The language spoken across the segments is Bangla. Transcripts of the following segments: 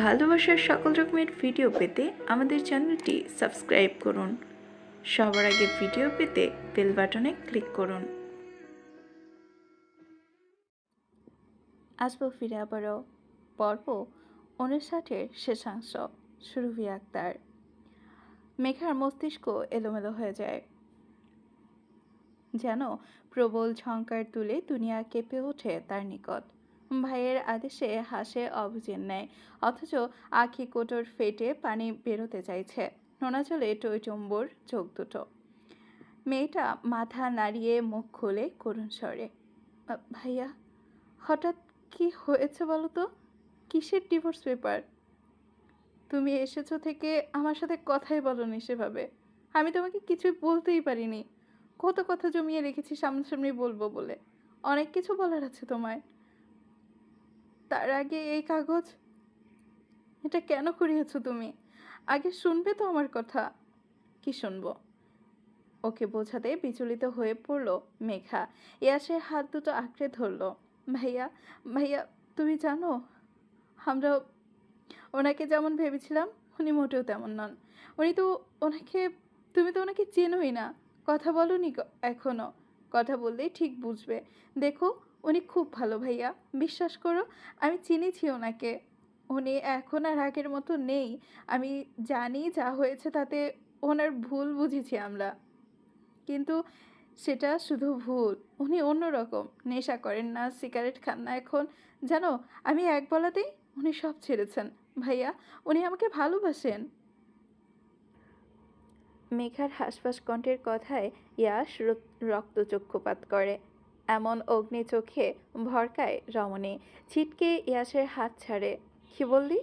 ভালোবাসার সকল রকমের ভিডিও পেতে আমাদের চ্যানেলটি সাবস্ক্রাইব করুন। সবার আগে ভিডিও পেতে বেল বাটনে ক্লিক করুন। আসবো ফিরে আবারও পর্ব 59-এর শেষাংশ। সুরভি আক্তার। মেঘার মস্তিষ্ক এলোমেলো হয়ে যায়, যেন প্রবল ঝঙ্কার তুলে দুনিয়া কেঁপে ওঠে তার নিকট। ভাইয়ের আদেশে হাসে অবুঝের ন্যায়, অথচ আখি কোটর ফেটে পানি বেরোতে চাইছে। নোনা জলে টইটম্বর চোখ দুটো। মেয়েটা মাথা নাড়িয়ে মুখ খুলে করুণ স্বরে, ভাইয়া হঠাৎ কি হয়েছে বলো তো? কিসের ডিভোর্স পেপার? তুমি এসেছো থেকে আমার সাথে কথাই বলোনি সেভাবে। আমি তোমাকে কিছুই বলতেই পারিনি। কত কথা জমিয়ে রেখেছি সামনাসামনি বলবো বলে। অনেক কিছু বলার আছে তোমায়। তার আগে এই কাগজ, এটা কেন করিয়েছো তুমি? আগে শুনবে তো আমার কথা। কি শুনবো? ওকে বোঝাতে বিচলিত হয়ে পড়ল মেঘা। ইয়াসের হাত দুটো আঁকড়ে ধরল। ভাইয়া ভাইয়া, তুমি জানো আমরা ওনাকে যেমন ভেবেছিলাম উনি মোটেও তেমন নন। ওনাকে তুমি তো ওনাকে চেনোই না। কথা বলোনি এখনো। কথা বললেই ঠিক বুঝবে। দেখো, উনি খুব ভালো ভাইয়া, বিশ্বাস করো। আমি চিনেছি ওনাকে। উনি এখন আর আগের মতো নেই। আমি জানি যা হয়েছে তাতে ওনার ভুল বুঝেছি আমরা, কিন্তু সেটা শুধু ভুল। উনি অন্যরকম, নেশা করেন না, সিগারেট খান না এখন। জানো, আমি এক বলাতেই উনি সব ছেড়েছেন। ভাইয়া, উনি আমাকে ভালোবাসেন। মেঘার হাসফাস কণ্ঠের কথায় ইয়াস রক্তচক্ষুপাত করে। এমন অগ্নি চোখে ভরকায় রমণী। ছিটকে ইয়াসের হাত ছাড়ে। কি বললি?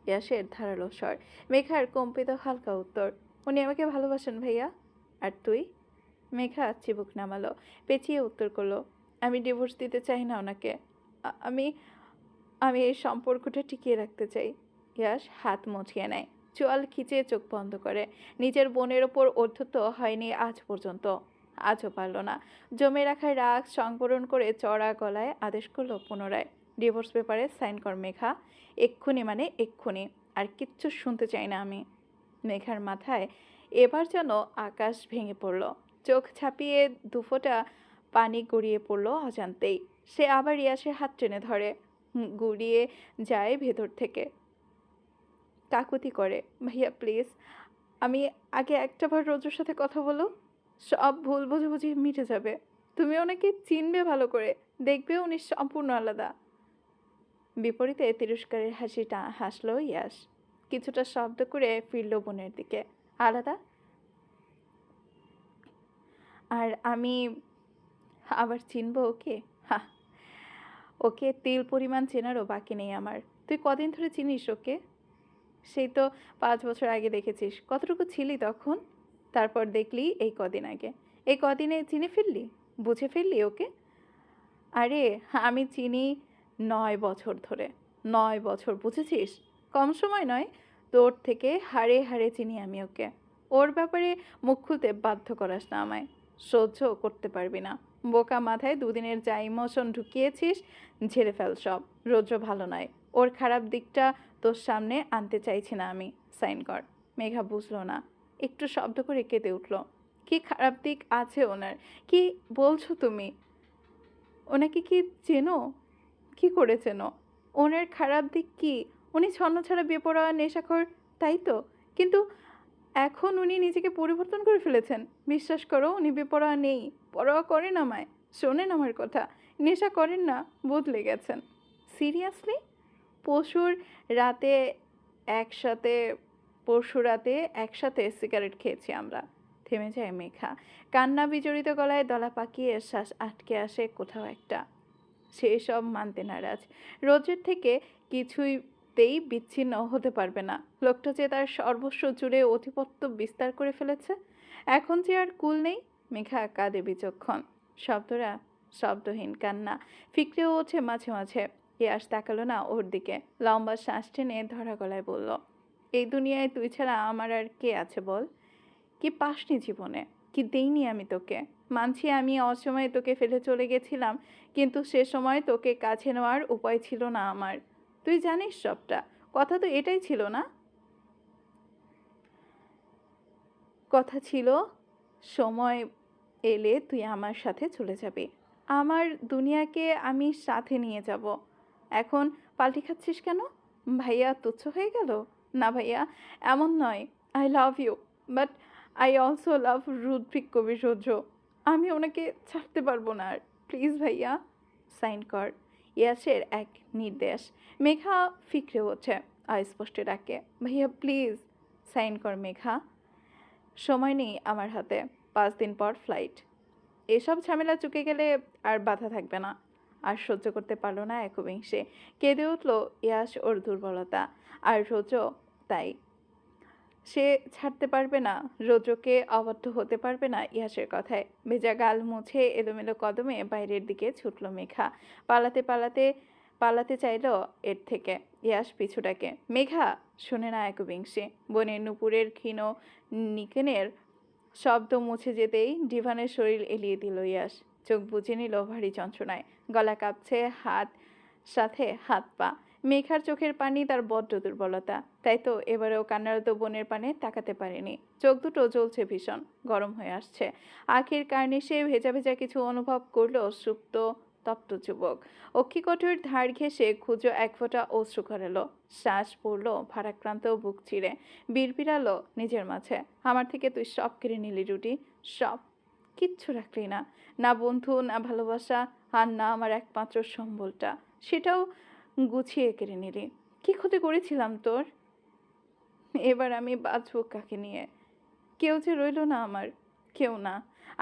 ইয়াসের ধারালো স্বর। মেঘার কম্পিত হালকা উত্তর, উনি আমাকে ভালোবাসেন ভাইয়া। আর তুই? মেঘা চিবুক নামালো, পেঁচিয়ে উত্তর করলো, আমি ডিভোর্স দিতে চাই না ওনাকে। আমি আমি এই সম্পর্কটা টিকিয়ে রাখতে চাই। ইয়াস হাত মুছিয়ে নেয়, চোয়াল খিচে চোখ বন্ধ করে। নিজের বোনের ওপর অধ্যত্ব হয়নি আজ পর্যন্ত, আজও পারল না। জমে রাখা রাগ সংবরণ করে চড়া গলায় আদেশ করলো পুনরায়, ডিভোর্স পেপারে সাইন কর মেঘা। এক্ষুনি মানে এক্ষুনি। আর কিচ্ছু শুনতে চাই না আমি। মেঘার মাথায় এবার যেন আকাশ ভেঙে পড়ল। চোখ ছাপিয়ে দুফোঁটা পানি গড়িয়ে পড়ল অজান্তেই। সে আবার ইয়াসের হাত টেনে ধরে, গুড়িয়ে যায় ভেতর থেকে। কাকুতি করে, ভাইয়া প্লিজ, আমি আগে একটাবার রোজুর সাথে কথা বলো। সব ভুল বুঝাবুঝি মিটে যাবে। তুমি ওনাকে চিনবে ভালো করে, দেখবে উনি সম্পূর্ণ আলাদা। বিপরীতে তিরস্কারের হাসিটা হাসলো ইয়াস। কিছুটা শব্দ করে ফিরল বোনের দিকে। আলাদা? আর আমি আবার চিনবো ওকে? হা, ওকে তিল পরিমাণ চেনারও বাকি নেই আমার। তুই কদিন ধরে চিনিস ওকে? সেই তো 5 বছর আগে দেখেছিস। কতটুকু ছিলি তখন? তারপর দেখলি এই কদিন আগে। এই কদিনে চিনে ফেললি, বুঝে ফেললি ওকে? আরে আমি চিনি 9 বছর ধরে। 9 বছর, বুঝেছিস? কম সময় নয়। তোর থেকে হাড়ে হাড়ে চিনি আমি ওকে। ওর ব্যাপারে মুখ খুলতে বাধ্য করাস না আমায়। সহ্য করতে পারবি না। বোকা মাথায় দুদিনের যা ইমোশন ঢুকিয়েছিস, ঝেড়ে ফেল সব। রৌদ্র ভালো নয়, ওর খারাপ দিকটা তোর সামনে আনতে চাইছি না আমি। সাইন কর। মেঘা বুঝলো না, একটু শব্দ করে কেঁদে উঠল। কি খারাপ দিক আছে ওনার? কি বলছো তুমি? ওনাকে কি চেনো? কি করে চেনো? ওনার খারাপ দিক কি? উনি ছন্নছাড়া বেপরোয়া নেশাখোর, তাই তো? কিন্তু এখন উনি নিজেকে পরিবর্তন করে ফেলেছেন। বিশ্বাস করো, উনি বেপরোয়া নেই। পরোয়া করেন আমায়, শোনেন আমার কথা। নেশা করেন না, বদলে গেছেন। সিরিয়াসলি? পরশুর রাতে একসাথে পরশু রাতে একসাথে সিগারেট খেয়েছি আমরা। থেমে যায় মেঘা। কান্না বিজড়িত গলায় দলা পাকিয়ে শ্বাস আটকে আসে কোথাও একটা। সে সব মানতে নারাজ। রোজের থেকে কিছুতেই বিচ্ছিন্ন হতে পারবে না। লোকটা যে তার সর্বস্ব জুড়ে আধিপত্য বিস্তার করে ফেলেছে, এখন যে আর কুল নেই। মেঘা কাঁদে বিচক্ষণ। শব্দরা শব্দহীন কান্না ফিকরেও ওঠে মাঝে মাঝে। ইয়াস তাকালো না ওর দিকে। লম্বা শ্বাস টেনে ধরা গলায় বলল, এই দুনিয়ায় তুই ছাড়া আমার আর কে আছে বল? কি পাসনি জীবনে? কি দেইনি আমি তোকে? মানছি আমি অসময়ে তোকে ফেলে চলে গেছিলাম, কিন্তু সে সময় তোকে কাছে নেওয়ার উপায় ছিল না আমার। তুই জানিস সবটা। কথা তো এটাই ছিল না? কথা ছিল সময় এলে তুই আমার সাথে চলে যাবি। আমার দুনিয়াকে আমি সাথে নিয়ে যাব। এখন পাল্টি খাচ্ছিস কেন? ভাইয়া তুচ্ছ হয়ে গেল? না ভাইয়া, এমন নয়। I love you, but I also love Rudrik Kabir Roudra. আমি ওনাকে ছাড়তে পারবো না আর। প্লিজ ভাইয়া সাইন কর। ইয়াসের এক নির্দেশ। মেঘা ফিকরে ওঠে, অস্পষ্টে ডাকে, ভাইয়া প্লিজ সাইন কর মেঘা। সময় নেই আমার হাতে, 5 দিন পর ফ্লাইট। এসব ঝামেলা চুকে গেলে আর বাধা থাকবে না। আর সহ্য করতে পারলো না একবিংশে। কেঁদে উঠল ইয়াস ওর দুর্বলতা, আর রোজ তাই। সে ছাড়তে পারবে না রৌদ্রকে, অবাধ্য হতে পারবে না ইয়াসের কথায়। ভেজা গাল মুছে এলোমেলো কদমে বাইরের দিকে ছুটল মেঘা। পালাতে পালাতে পালাতে চাইল এর থেকে। ইয়াস পিছু ডাকে, মেঘা! শোনে না একবিংশে। বনের নুপুরের ক্ষীণ নিকেনের শব্দ মুছে যেতেই ডিভানের শরীর এলিয়ে দিল ইয়াস। চোখ বুজে নিল ভারী যন্ত্রণায়। গলা কাঁপছে, সাথে হাত পা। মেঘার চোখের পানি তার বড্ড দুর্বলতা, তাই তো এবারেও কান্নারত বোনের পানে তাকাতে পারেনি। চোখ দুটো জ্বলছে ভীষণ, গরম হয়ে আসছে। আখের কার্নিশে ভেজা ভেজা কিছু অনুভব করলো সুপ্ত তপ্ত যুবক। অক্ষিকঠোর ধার ঘেঁষে ক্ষুদ্র এক ফোঁটা অশ্রু করালো। শ্বাস পড়ল ভারাক্রান্ত বুক চিরে। বিড়বিড়ালো নিজের মাঝে, আমার থেকে তুই সব কেড়ে নিলি রুটি, সব। কিচ্ছু রাখলি না, না বন্ধু, না ভালোবাসা, আর না আমার একমাত্র সম্বলটা, সেটাও গুছিয়ে কেড়ে নিলি। কি ক্ষতি করেছিলাম তোর? এবার আমি বাঁচব কাকে নিয়ে? কেউ যে রইল না আমার, কেউ না।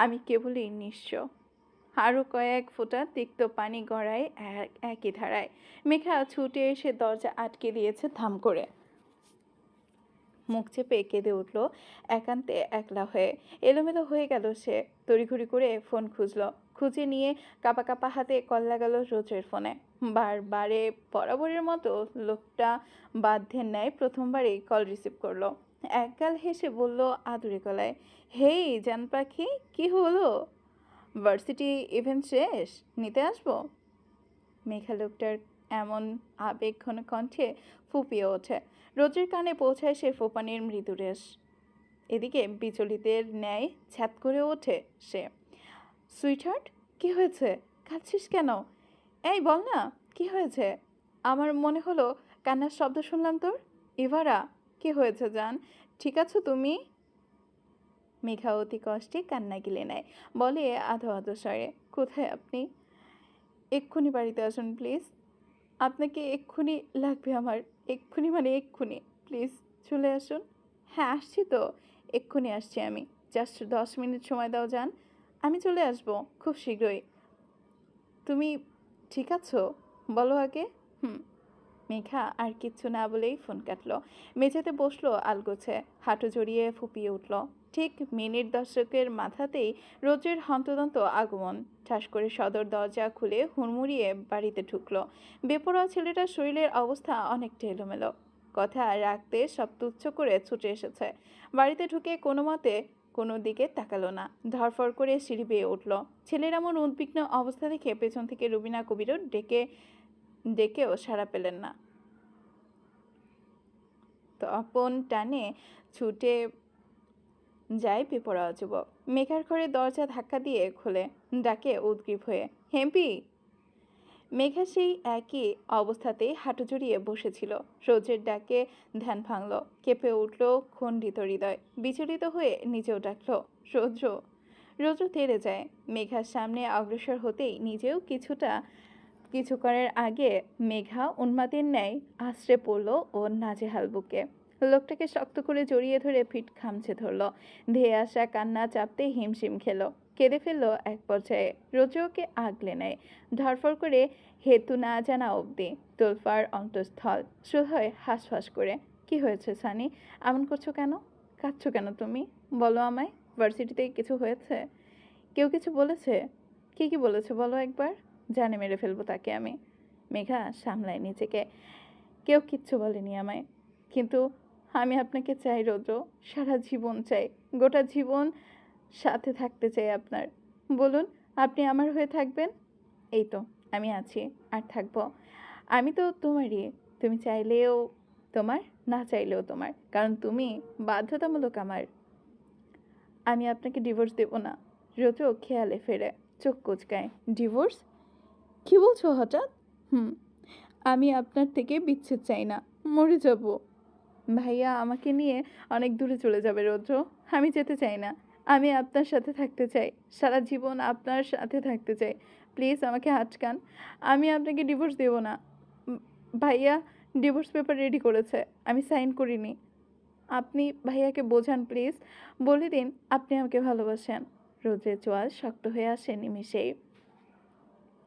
আমি কেবলই নিঃস্ব। আরও কয়েক ফোঁটা তিক্ত পানি গড়ায় একই ধারায়। মেঘা ছুটে এসে দরজা আটকে দিয়েছে থাম করে। মুখ চেপে কেঁদে উঠল একান্তে একলা হয়ে। এলোমেলো হয়ে গেল সে। তড়িঘড়ি করে ফোন খুঁজল। খুঁজে নিয়ে কাপা কাপা হাতে কল লাগাল রোজের ফোনে। বারে বরাবরের মতো লোকটা বাধ্যের ন্যায় প্রথমবারেই কল রিসিভ করলো। একগাল হেসে বলল আদুরে গলায়, হেই জান পাখি, কি হলো? ভার্সিটি ইভেন্ট শেষ, নিতে আসবো? মেঘা লোকটার এমন আবেগঘন কণ্ঠে ফুপিয়ে ওঠে। রোজের কানে পৌঁছায় সে ফোপানির মৃদু রেশ। এদিকে বিচলিতের ন্যায় ছ্যাত করে ওঠে সে। সুইটহার্ট, কি হয়েছে? কাঁদছিস কেন? এই বল না, কি হয়েছে? আমার মনে হলো কান্নার শব্দ শুনলাম তোর। ইভারা, কি হয়েছে জান? ঠিক আছো তুমি? মেঘা অতি কষ্টে কান্না গিলে নেয়, বলে আধো আধো স্বরে, কোথায় আপনি? এক্ষুনি বাড়িতে আসুন প্লিজ। আপনাকে এক্ষুনি লাগবে আমার, এক্ষুনি মানে এক্ষুনি। প্লিজ চলে আসুন। হ্যাঁ আসছি তো, এক্ষুনি আসছি আমি। জাস্ট 10 মিনিট সময় দাও যান, আমি চলে আসবো খুব শীঘ্রই। তুমি ঠিক আছো? বলো আগে। হুম। মেঘা আর কিচ্ছু না বলেই ফোন কাটলো। মেঝেতে বসলো আলগোছে, হাঁটু জড়িয়ে ফুপিয়ে উঠল। ঠিক মিনিট 10-এর মাথাতেই রোজের হন্তদন্ত আগমন। ঠাস করে সদর দরজা খুলে হুড়মুড়িয়ে বাড়িতে ঢুকলো। বেপরোয়া ছেলেটার শরীরের অবস্থা অনেকটা এলোমেলো। কথা রাখতে সব তুচ্ছ করে ছুটে এসেছে। বাড়িতে ঢুকে কোনো মতে কোনো দিকে তাকালো না। ধরফর করে সিঁড়ি বেয়ে উঠল। ছেলের এমন উদ্বিগ্ন অবস্থা দেখে পেছন থেকে রুবিনা কবিরও ডেকেও সাড়া পেলেন না। তপন টানে ছুটে যায় বেপরোয়া যুবক। মেঘার ঘরে দরজা ধাক্কা দিয়ে খোলে, ডাকে উদ্গ্রীব হয়ে, হেম্পি। মেঘা সেই একই অবস্থাতেই হাঁটু জড়িয়ে বসেছিল। রোজের ডাকে ধ্যান ভাঙল, কেঁপে উঠল খণ্ডিত হৃদয়। বিচলিত হয়ে নিজেও ডাকল, রৌদ্র। রৌদ্র তেড়ে যায়। মেঘার সামনে অগ্রসর হতেই নিজেও কিছু করার আগে মেঘা উন্মাদের ন্যায় আছড়ে পড়ল ওর নাজেহাল বুকে। লোকটাকে শক্ত করে জড়িয়ে ধরে পিঠ খামচে ধরল। ধেয়ে আসা কান্না চাপতে হিমশিম খেল। কেঁদে ফেলল এক পর্যায়ে। রোজে ওকে আগলে নেয়, ধরফর করে হেতু না জানা অবধি। তোলফার অন্তঃস্থল শুরু হয় হাঁসফাঁস করে। কি হয়েছে সানি? এমন করছো কেন? কাঁদছো কেন তুমি? বলো আমায়। ভার্সিটিতে কিছু হয়েছে? কেউ কিছু বলেছে? কি বলেছে বলো একবার, জানে মেরে ফেলবো তাকে আমি। মেঘা সামলায় নিজেকে। কেউ কিচ্ছু বলেনি আমায়, কিন্তু আমি আপনাকে চাই রৌদ্র, সারা জীবন চাই, গোটা জীবন সাথে থাকতে চাই আপনার। বলুন, আপনি আমার হয়ে থাকবেন? এই তো আমি আছি, আর থাকবো। আমি তো তোমারই, তুমি চাইলেও তোমার, না চাইলেও তোমার, কারণ তুমি বাধ্যতামূলক আমার। আমি আপনাকে ডিভোর্স দেব না। রোজও খেয়ালে ফেরে, চোখ কুচকায়। ডিভোর্স? কি বলছো হঠাৎ? হুম, আমি আপনার থেকে বিচ্ছেদ চাই না, মরে যাব। ভাইয়া আমাকে নিয়ে অনেক দূরে চলে যাবে রৌদ্র। আমি যেতে চাই না। আমি আপনার সাথে থাকতে চাই, সারা জীবন আপনার সাথে থাকতে চাই। প্লিজ আমাকে আটকান। আমি আপনাকে ডিভোর্স দেব না। উম, ভাইয়া ডিভোর্স পেপার রেডি করেছে, আমি সাইন করিনি। আপনি ভাইয়াকে বোঝান প্লিজ। বলে দিন আপনি আমাকে ভালোবাসেন। রোদ্রের চোয়াল শক্ত হয়ে আসে নিমিষেই।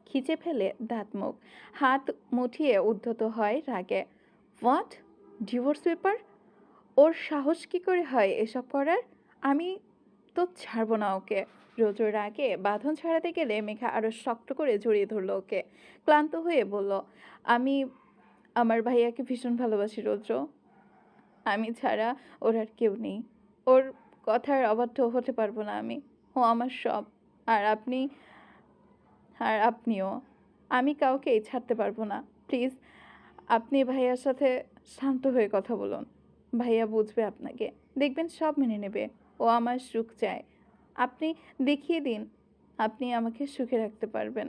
খিচে ফেলে দাঁত মুখ, হাত মুঠিয়ে উদ্ধত হয় রাগে। হোয়াট? Divorce paper? ওর সাহস কি করে হয় এসব করার? আমি তো ছাড়বো না ওকে। রোজোর আগে বাঁধন ছাড়াতে গেলে মেঘা আরো শক্ত করে জড়িয়ে ধরলো ওকে। ক্লান্ত হয়ে বলল, আমি আমার ভাইয়াকে ভীষণ ভালোবাসি রৌদ্র। আমি ছাড়া ওর আর কেউ নেই। ওর কথার অবাধ্য হতে পারবো না আমি। ও আমার সব। আর আপনি, আর আপনিও। আমি কাউকেই ছাড়তে পারবো না। প্লিজ আপনি ভাইয়ার সাথে শান্ত হয়ে কথা বলুন। ভাইয়া বুঝবে আপনাকে, দেখবেন সব মেনে নেবে। ও আমার সুখ চায়। আপনি দেখিয়ে দিন আপনি আমাকে সুখে রাখতে পারবেন।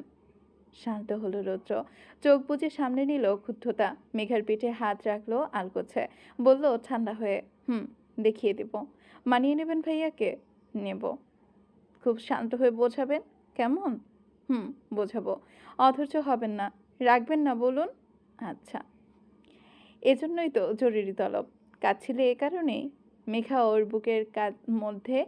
শান্ত হলো রৌদ্র, চোখ বুজে সামনে নিল ক্ষুব্ধতা। মেঘার পিঠে হাত রাখলো আলগোছে, বলল ঠান্ডা হয়ে, হুম, দেখিয়ে দেব। মানিয়ে নেবেন ভাইয়াকে? নেব। খুব শান্ত হয়ে বোঝাবেন, কেমন? হুম, বোঝাবো। অধৈর্য হবেন না, রাখবেন না বলুন। আচ্ছা। এজন্যই তো জরুরি তলব। কাঁদছিলে এ কারণেই? মেঘা ওর বুকের মধ্যে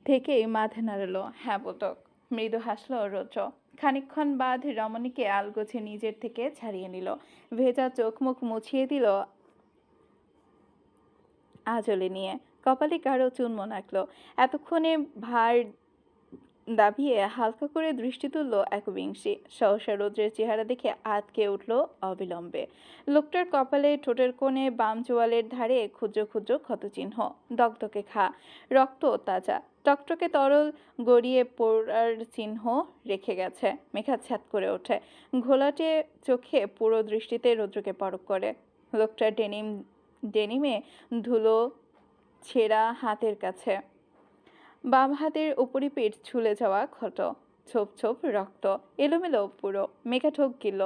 থেকেই মাথা নাড়ালো, হ্যাঁ বোতক। মৃদু হাসলো রৌদ্র। খানিকক্ষণ বাদ রমণীকে আলগোছে নিজের থেকে ছাড়িয়ে নিল। ভেজা চোখ মুখ মুছিয়ে দিল আঁচলে নিয়ে। কপালে কারো চুনমো আঁকলো। এতক্ষণে ভার দাবিয়ে হালকা করে দৃষ্টি তুলল একবিংশী। সহসা রৌদ্রের চেহারা দেখে আঁতকে উঠল অবিলম্বে। লোকটার কপালে ঠোঁটের কোণে বাম চোয়ালের ধারে ক্ষুদ্র ক্ষুদ্র ক্ষতচিহ্ন। দগদগে ঘা, রক্ত তাজা, টকটকে তরল গড়িয়ে পড়ার চিহ্ন রেখে গেছে। মেঘা ছ্যাদ করে ওঠে, ঘোলাটে চোখে পুরো দৃষ্টিতে রৌদ্রকে পরখ করে। লোকটার ডেনিমে ধুলো ছেঁড়া হাতের কাছে বাম হাতের উপরিপিঠ ছুলে যাওয়া ক্ষত, ছোপ ছোপ রক্ত, এলোমেলো পুরো। মেঘা ঠোক গিলল,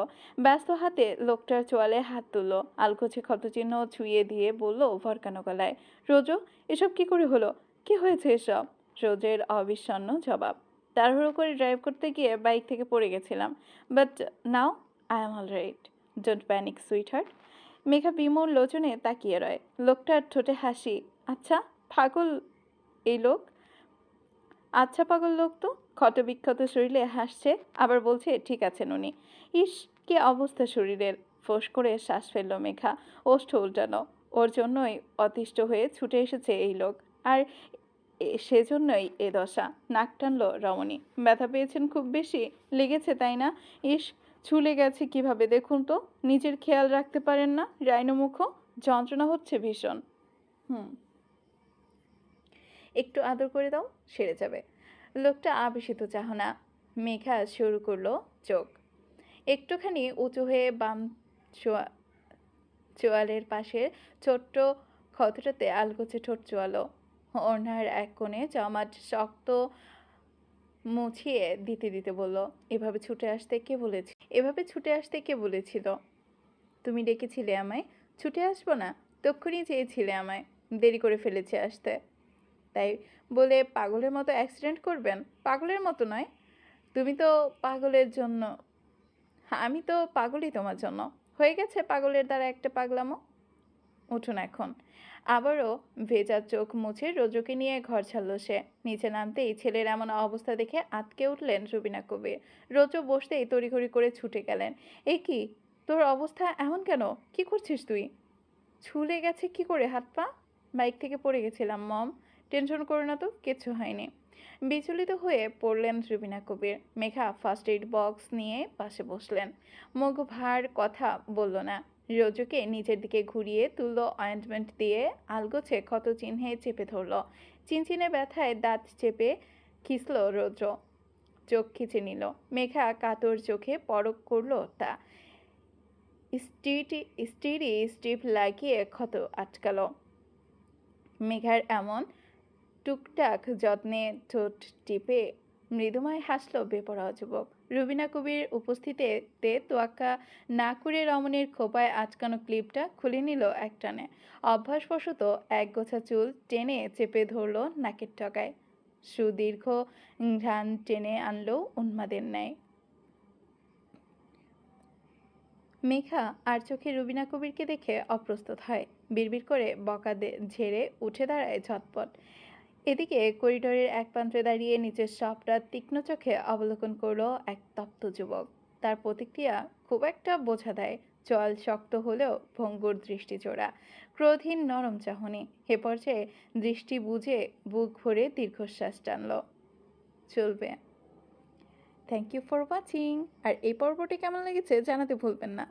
ব্যস্ত হাতে লোকটার চোয়ালে হাত তুলল, আলগোছে ক্ষতচিহ্ন ছুঁয়ে দিয়ে বলল ভরকানো গলায়, রোজো, এসব কি করে হলো? কি হয়েছে এসব? রোজের অবিষণ্ণ জবাব, তাড়াহুড়ো করে ড্রাইভ করতে গিয়ে বাইক থেকে পড়ে গেছিলাম, but now I am all right. Don't panic sweetheart. Megha বিমূল লোচনে তাকিয়ে রয়। লোকটার ঠোঁটে হাসি। আচ্ছা, পাগল এই লোক। আচ্ছা পাগল লোক তো, ক্ষতবিক্ষত শরীরে হাসছে, আবার বলছে ঠিক আছে নুনি। ইস, কি অবস্থা শরীরের। ফোঁস করে শ্বাস ফেলল মেঘা, ওষ্ঠ উল্টানো। ওর জন্যই অতিষ্ঠ হয়ে ছুটে এসেছে এই লোক, আর সেজন্যই এ দশা। নাক টানল রমণী। ব্যথা পেয়েছেন খুব বেশি? লেগেছে তাই না? ইস, ছুলে গেছে কিভাবে দেখুন তো। নিজের খেয়াল রাখতে পারেন না রাইনো মুখ। যন্ত্রণা হচ্ছে ভীষণ। হুম, একটু আদর করে দাও, সেরে যাবে। লোকটা আবেশিত চাহনা। মেঘা শুরু করলো চোখ একটুখানি উঁচু হয়ে বাম চোয়ালের পাশে ছোট্ট ক্ষতটাতে আলগোছে ঠোঁট চোয়ালো। ওড়নার এক কোণে জমাট শক্ত মুছিয়ে দিতে দিতে বলল, এভাবে ছুটে আসতে কে বলেছিল? তুমি ডেকেছিলে আমায়? ছুটে আসবো না? তক্ষুনি চেয়েছিলে আমায়। দেরি করে ফেলেছে আসতে। তাই বলে পাগলের মতো অ্যাক্সিডেন্ট করবেন? পাগলের মতো নয়। তুমি তো পাগলের জন্য, আমি তো পাগলই তোমার জন্য। হয়ে গেছে পাগলের দ্বারা একটা পাগলামো। উঠুন এখন। আবারও ভেজা চোখ মুছে রোজকে নিয়ে ঘর ছাড়ল সে। নিচে নামতেই ছেলের এমন অবস্থা দেখে আঁতকে উঠলেন রুবিনা কবির। রোজও বসতেই তড়িঘড়ি করে ছুটে গেলেন। এ কি, তোর অবস্থা এমন কেন? কি করছিস তুই? ছুলে গেছে কি করে হাত পা? বাইক থেকে পড়ে গেছিলাম মম। টেনশন করো না তো, কিচ্ছু হয়নি। বিচলিত হয়ে পড়লেন রুবিনা কবির। মেঘা ফার্স্ট এইড বক্স নিয়ে পাশে বসলেন। মুখ ভার কথা বলল না। রোজুকে নিচের দিকে ঘুরিয়ে তুলল, অয়েন্টমেন্ট দিয়ে আলগোছে ক্ষত চিহ্নে চেপে ধরল। চিনচিনে ব্যথায় দাঁত চেপে খিসল রৌদ্র, চোখ খিচে নিল। মেঘা কাতর চোখে পরখ করল তা। স্টিটি স্টিরি স্টিপ লাগিয়ে ক্ষত আটকালো। মেঘার এমন টুকটাক যত্নে ঠোঁট টিপে মৃদুময় হাসল বেপরোয়া যুবক। রুবিনা কবির উপস্থিতিতে তোয়াক্কা না করে রমণীর খোপায় আটকানো ক্লিপটা খুলে নিল একটানে। অভ্যাসবশত একগোছা চুল টেনে চেপে ধরল নাকের টগায়। সুদীর্ঘ ঘ্রাণ টেনে আনলো উন্মাদের ন্যায়। মেঘা আর চোখে রুবিনা কবিরকে দেখে অপ্রস্তুত হয়। বিড়বিড় করে বকা ঝেড়ে উঠে দাঁড়ায় ঝটপট। এদিকে করিডোরের এক প্রান্তে দাঁড়িয়ে নিচের সবটা তীক্ষ্ণ চোখে অবলোকন করলো এক তপ্ত যুবক। তার প্রতিক্রিয়া খুব একটা বোঝা দেয়। চল শক্ত হলেও ভঙ্গুর দৃষ্টিচোরা, ক্রোধহীন নরম চাহনি। এ পর্যায়ে দৃষ্টি বুঝে বুক ভরে দীর্ঘশ্বাস টানল। চলবে। Thank you for watching. আর এই পর্বটি কেমন লেগেছে জানাতে ভুলবেন না।